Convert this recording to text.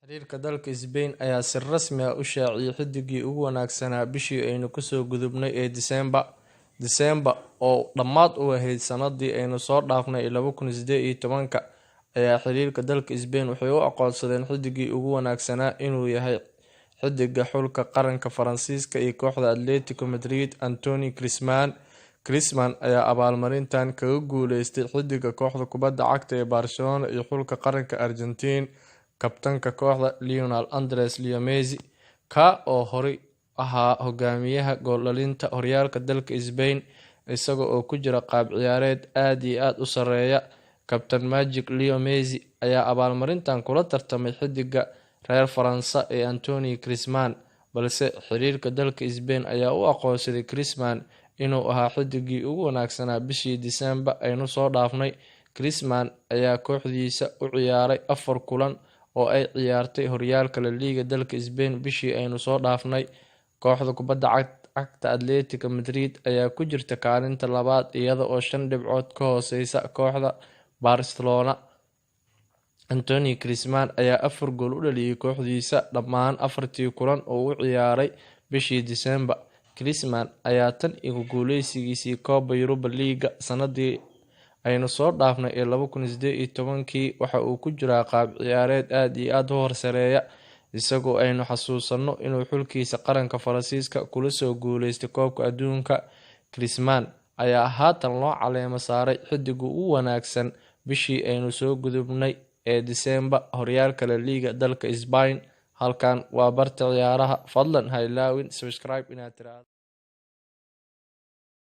Xiriirka dalka Spain ayaa si rasmi ah u shaaciyay xiddigii ugu wanaagsanaa bishii aynu kasoo gudubnay ee Diseembar, oo dhammaad u ahayd sanadii aynu soo dhaafnay 2018, ayaa xiriirka dalka Spain waxay u aqoonsadeen xiddigii ugu wanaagsanaa inuu yahay xiddiga xulka qaranka Faransiiska iyo kooxda Atletico Madrid Antoine Griezmann. Griezmann ayaa abaalmarintan kaga guuleystay xiddiga kooxda kubadda cagta ee Barcelona iyo xulka qaranka Argentine, kabtanka kooxda Lionel Andres Leo Messi, ka oo horey ahaa hogaamiyaha gool-dhalinta horyaalka dalka Spain, isaga oo ku jira qaab ciyaareed aad iyo aad u sareeya. Kabtan Magic Leo Messi ayaa abaalmarintan kula tartamay xiddiga reer Faransa ee Antoine Griezmann, balse xiriirka dalka Spain ayaa u aqoonsaday Griezmann inuu ahaa xiddigii ugu wanaagsanaa bishii Diseembar aynu soo dhaafnay. Griezmann ayaa kooxdiisa u ciyaaray 4 kulan oo ay ciyaartay horyaalka La Liga dalka Spain bishii aynu soo dhaafnay. Kooxda kubadda cagta Atletico Madrid ayaa ku jirta kaalinta labaad iyada oo 5 dhibcood ka hooseysa kooxda Barcelona. Antoine Griezmann ayaa 4 gool u dhaliyay kooxdiisa dhammaan 4tii kulan oo uu ciyaaray bishii Diseembar. Griezmann ayaa tan iyo guuleysigiisii Copa Europa League sanadii aynu soo dhaafnay ee 2018 waxa uu ku jiraa qaab ciyaareed aad iyo aad u horsareeya, isagoo aynu xasuusanno inuu xulkiisa qaranka Faransiiska kula soo guuleystay koobka adduunka. Griezmann ayaa haatan loo caleemo saaray xiddiga ugu wanaagsan bishii aynu soo gudubnay ee Diseembar horyaalka La Liga dalka Spain. Halkan waa barta ciyaaraha, fadlan ha ilaawin subscribe inaad tiraahdo.